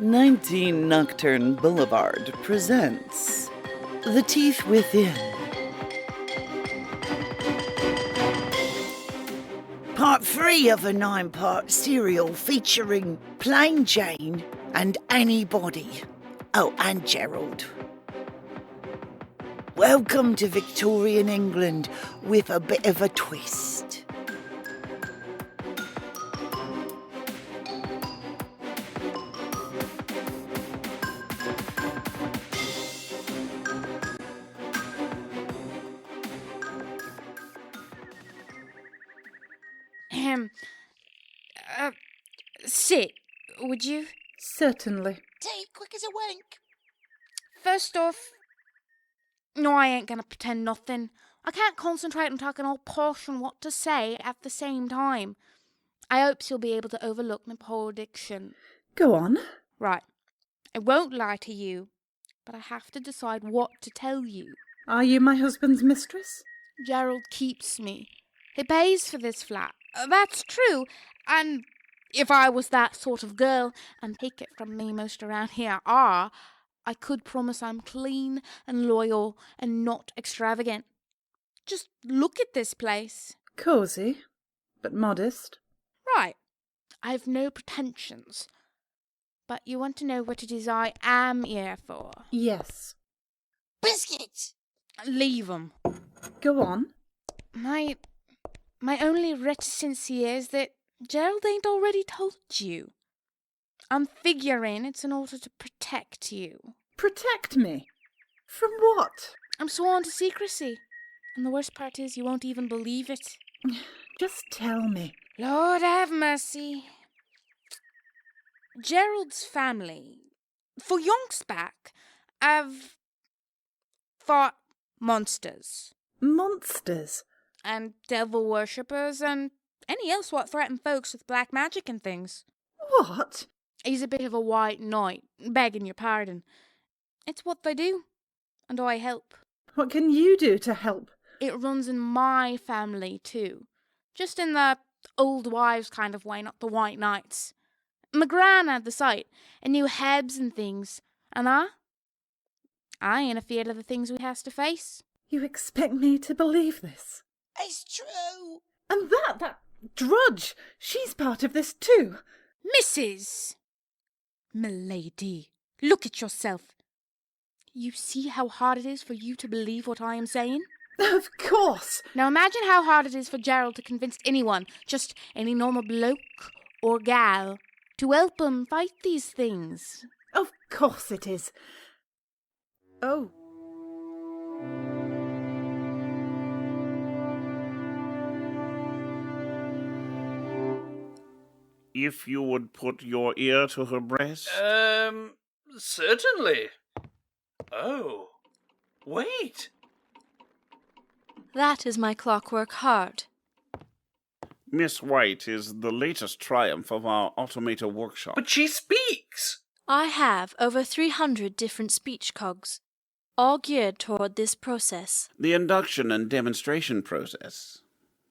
19 Nocturne Boulevard presents The Teeth Within. Part 3 of a 9-part serial featuring Plain Jane and Anybody. Oh, and Gerald. Welcome to Victorian England with a bit of a twist. Sit, would you? Certainly. Tea, quick as a wink. First off, no, I ain't gonna pretend nothing. I can't concentrate on talking all posh and what to say at the same time. I hopes you'll be able to overlook my poor diction. Go on. Right. I won't lie to you, but I have to decide what to tell you. Are you my husband's mistress? Gerald keeps me. He pays for this flat. That's true. And if I was that sort of girl, and take it from me, most around here are, I could promise I'm clean and loyal and not extravagant. Just look at this place. Cosy, but modest. Right. I've no pretensions. But you want to know what it is I am here for? Yes. Biscuits! Leave 'em. Go on. My only reticence here is that Gerald ain't already told you. I'm figuring it's in order to protect you. Protect me? From what? I'm sworn to secrecy. And the worst part is you won't even believe it. Just tell me. Lord have mercy. Gerald's family, for yonks back, have fought monsters. Monsters? And devil worshippers and any else what threaten folks with black magic and things. What? He's a bit of a white knight, begging your pardon. It's what they do, and I help. What can you do to help? It runs in my family too. Just in the old wives kind of way, not the white knights. My gran had the sight, and knew hebs and things, and I ain't afeard of the things we has to face. You expect me to believe this? It's true. And that drudge, she's part of this too. Mrs. Milady, look at yourself. You see how hard it is for you to believe what I am saying? Of course. Now imagine how hard it is for Gerald to convince anyone, just any normal bloke or gal, to help him fight these things. Of course it is. Oh. If you would put your ear to her breast. Certainly. Oh, wait. That is my clockwork heart. Miss White is the latest triumph of our automator workshop. But she speaks. I have over 300 different speech cogs, all geared toward this process. The induction and demonstration process.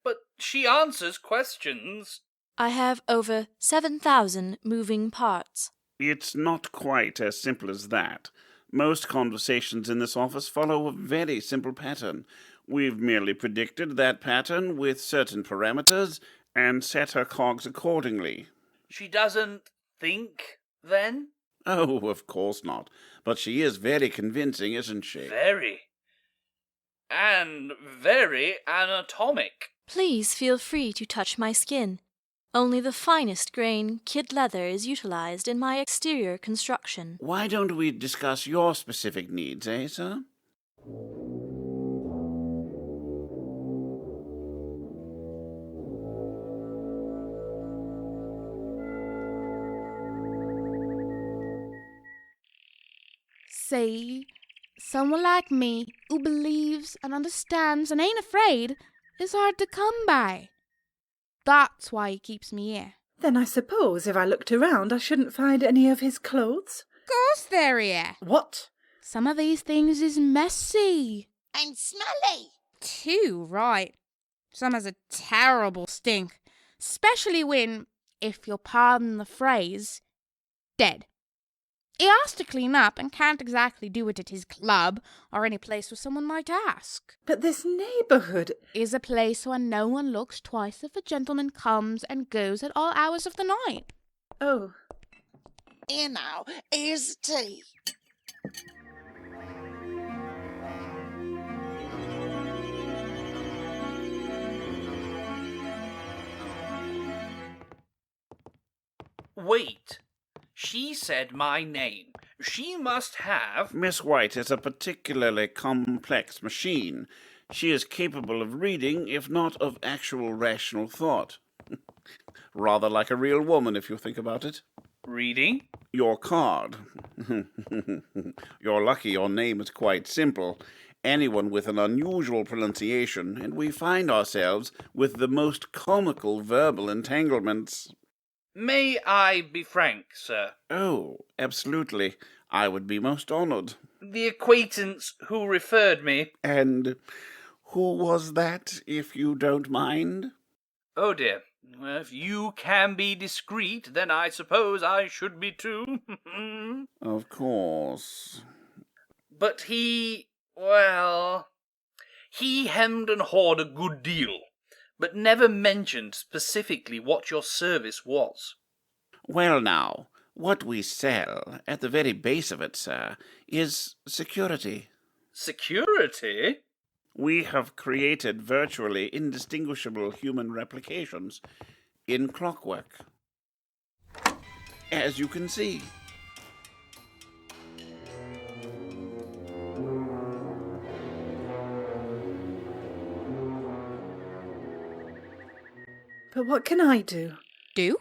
But she answers questions. I have over 7,000 moving parts. It's not quite as simple as that. Most conversations in this office follow a very simple pattern. We've merely predicted that pattern with certain parameters and set her cogs accordingly. She doesn't think, then? Oh, of course not. But she is very convincing, isn't she? Very. And very anatomic. Please feel free to touch my skin. Only the finest grain kid leather is utilized in my exterior construction. Why don't we discuss your specific needs, sir? See, someone like me who believes and understands and ain't afraid is hard to come by. That's why he keeps me here. Then I suppose if I looked around I shouldn't find any of his clothes? Of course they're here. What? Some of these things is messy. And smelly. Too right. Some has a terrible stink. Especially when if you'll pardon the phrase, dead. He has to clean up and can't exactly do it at his club or any place where someone might ask. But this neighbourhood... Is a place where no one looks twice if a gentleman comes and goes at all hours of the night. Oh, Here now, here's the tea. Wait. She said my name. She must have... Miss White is a particularly complex machine. She is capable of reading, if not of actual rational thought. Rather like a real woman, if you think about it. Reading? Your card. You're lucky your name is quite simple. Anyone with an unusual pronunciation, and we find ourselves with the most comical verbal entanglements. May I be frank, sir? Oh, absolutely. I would be most honoured. The acquaintance who referred me... And who was that, if you don't mind? Oh dear. Well, if you can be discreet, then I suppose I should be too. Of course. But he hemmed and hawed a good deal, but never mentioned specifically what your service was. Well now, what we sell, at the very base of it, sir, is security. Security? We have created virtually indistinguishable human replications in clockwork. As you can see. but what can I do Do?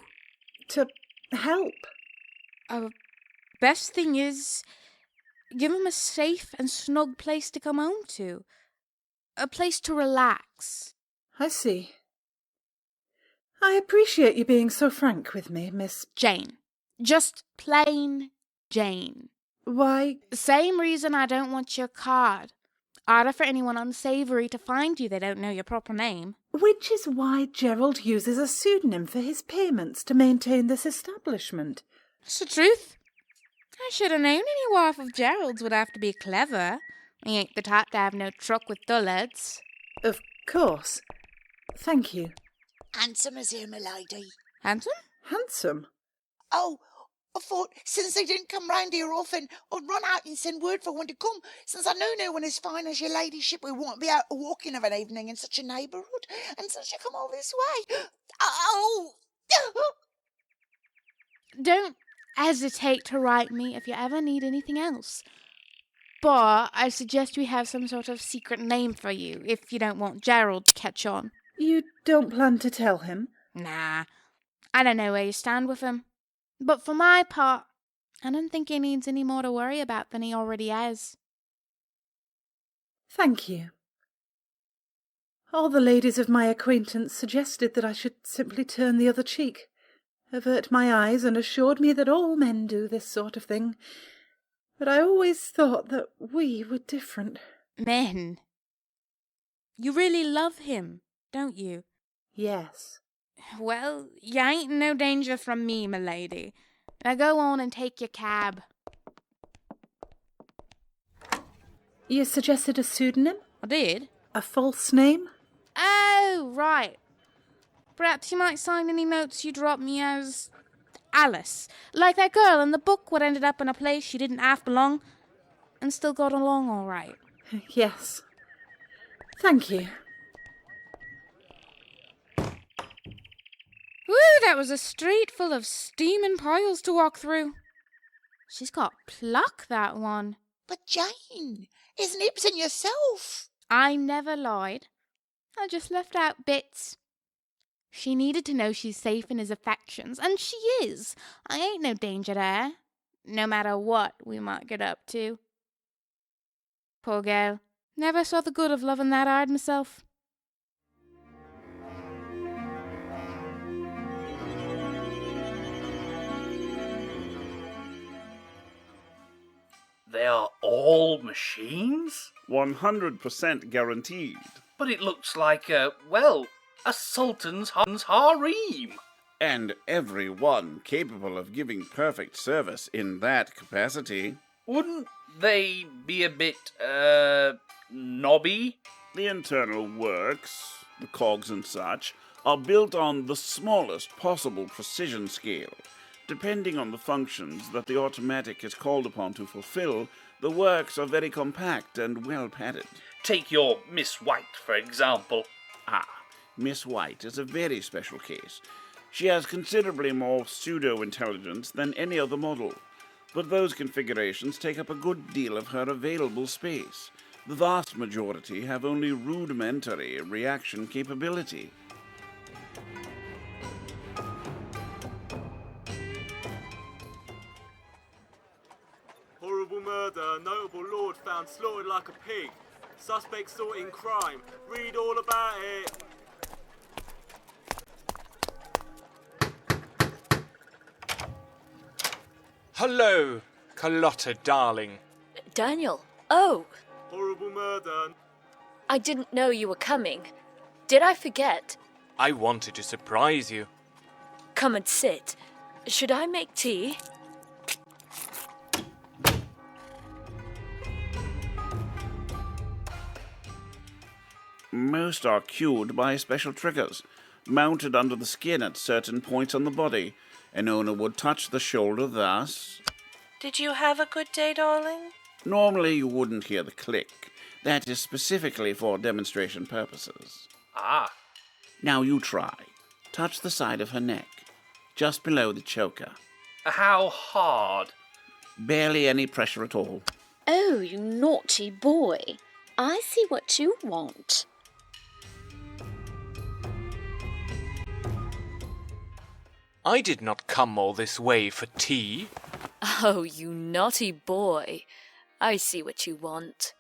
to help? Best thing is, give him a safe and snug place to come home to. A place to relax. I see. I appreciate you being so frank with me, Miss... Jane. Just plain Jane. Why... Same reason I don't want your card. Harder for anyone unsavoury to find you they don't know your proper name. Which is why Gerald uses a pseudonym for his payments to maintain this establishment. It's the truth. I should have known any wife of Gerald's would have to be clever. He ain't the type to have no truck with dullards. Of course. Thank you. Handsome as him, my lady. Handsome? Handsome. Oh, I thought since they didn't come round here often, I'd run out and send word for one to come, since I know no one as fine as your ladyship would want to be out walking of an evening in such a neighbourhood, and since you come all this way. Oh! Don't hesitate to write me if you ever need anything else. But I suggest we have some sort of secret name for you, if you don't want Gerald to catch on. You don't plan to tell him? Nah, I don't know where you stand with him. But for my part, I don't think he needs any more to worry about than he already has. Thank you. All the ladies of my acquaintance suggested that I should simply turn the other cheek, avert my eyes, and assured me that all men do this sort of thing. But I always thought that we were different. Men. You really love him, don't you? Yes. Well, you ain't in no danger from me, my lady. Now go on and take your cab. You suggested a pseudonym? I did? A false name? Oh, right. Perhaps you might sign any notes you drop me as Alice. Like that girl in the book what ended up in a place she didn't half belong and still got along all right. Yes. Thank you. Woo, that was a street full of steaming piles to walk through. She's got pluck, that one. But Jane, isn't Ibsen yourself? I never lied. I just left out bits. She needed to know she's safe in his affections, and she is. I ain't no danger there, no matter what we might get up to. Poor girl. Never saw the good of loving that hard myself. They are all machines? 100% guaranteed. But it looks like a sultan's harem. And every one capable of giving perfect service in that capacity. Wouldn't they be a bit, knobby? The internal works, the cogs and such, are built on the smallest possible precision scale. Depending on the functions that the automatic is called upon to fulfill, the works are very compact and well padded. Take your Miss White, for example. Miss White is a very special case. She has considerably more pseudo-intelligence than any other model, but those configurations take up a good deal of her available space. The vast majority have only rudimentary reaction capability. Horrible murder. Notable lord found slaughtered like a pig. Suspect sought in crime. Read all about it. Hello, Carlotta, darling. Daniel. Oh, Horrible murder. I didn't know you were coming. Did I forget? I wanted to surprise you. Come and sit. Should I make tea? Most are cued by special triggers, mounted under the skin at certain points on the body. An owner would touch the shoulder thus. Did you have a good day, darling? Normally you wouldn't hear the click. That is specifically for demonstration purposes. Ah. Now you try. Touch the side of her neck, just below the choker. How hard? Barely any pressure at all. Oh, you naughty boy. I see what you want. I did not come all this way for tea. Oh, you naughty boy. I see what you want.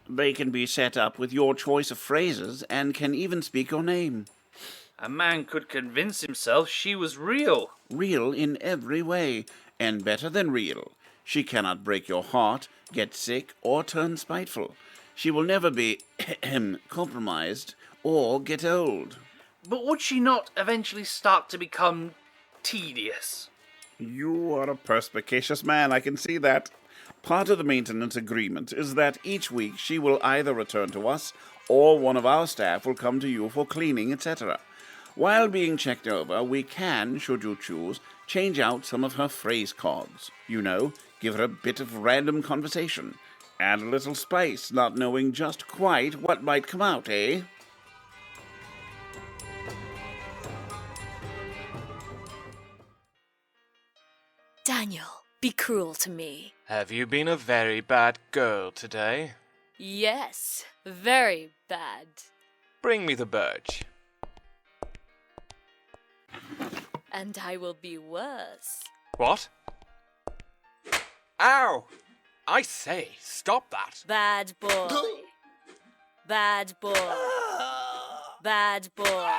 They can be set up with your choice of phrases and can even speak your name. A man could convince himself she was real. Real in every way, and better than real. She cannot break your heart, get sick, or turn spiteful. She will never be compromised or get old. But would she not eventually start to become tedious? You are a perspicacious man, I can see that. Part of the maintenance agreement is that each week she will either return to us or one of our staff will come to you for cleaning, etc. While being checked over, we can, should you choose, change out some of her phrase cogs. You know, give her a bit of random conversation. Add a little spice, not knowing just quite what might come out, eh? Daniel, be cruel to me. Have you been a very bad girl today? Yes, very bad. Bring me the birch. And I will be worse. What? Ow! I say, stop that. Bad boy. Bad boy. Bad boy.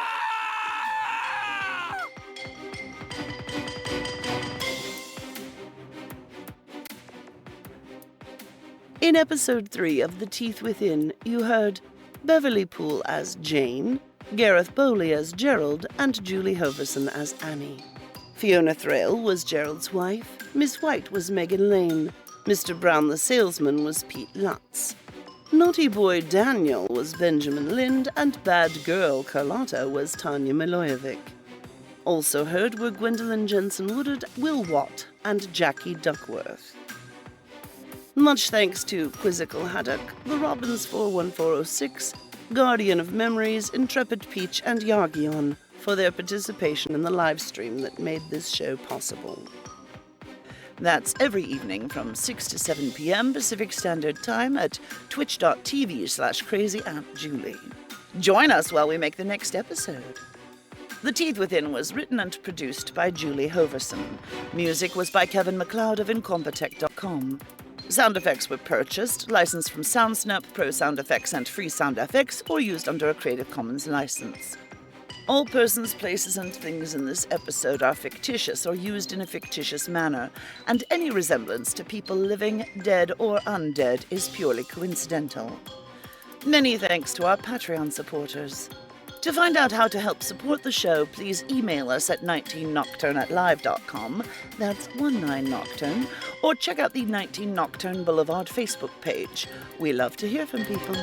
In episode 3 of The Teeth Within, you heard Beverly Poole as Jane, Gareth Bowley as Gerald, and Julie Hoverson as Annie. Fiona Thrale was Gerald's wife, Miss White was Megan Lane, Mr. Brown the salesman was Pete Lutz. Naughty boy Daniel was Benjamin Lind, and bad girl Carlotta was Tanya Milojevic. Also heard were Gwendolyn Jensen-Woodard, Will Watt, and Jackie Duckworth. Much thanks to Quizzical Haddock, The Robins 41406, Guardian of Memories, Intrepid Peach, and Yargion for their participation in the live stream that made this show possible. That's every evening from 6 to 7 p.m. Pacific Standard Time at twitch.tv/crazyauntjulie. Join us while we make the next episode. The Teeth Within was written and produced by Julie Hoverson. Music was by Kevin MacLeod of Incompetech.com. Sound effects were purchased, licensed from SoundSnap, Pro Sound Effects, and Free Sound FX, or used under a Creative Commons license. All persons, places, and things in this episode are fictitious or used in a fictitious manner, and any resemblance to people living, dead, or undead is purely coincidental. Many thanks to our Patreon supporters. To find out how to help support the show, please email us at 19nocturne@live.com, that's 19nocturne, or check out the 19 Nocturne Boulevard Facebook page. We love to hear from people.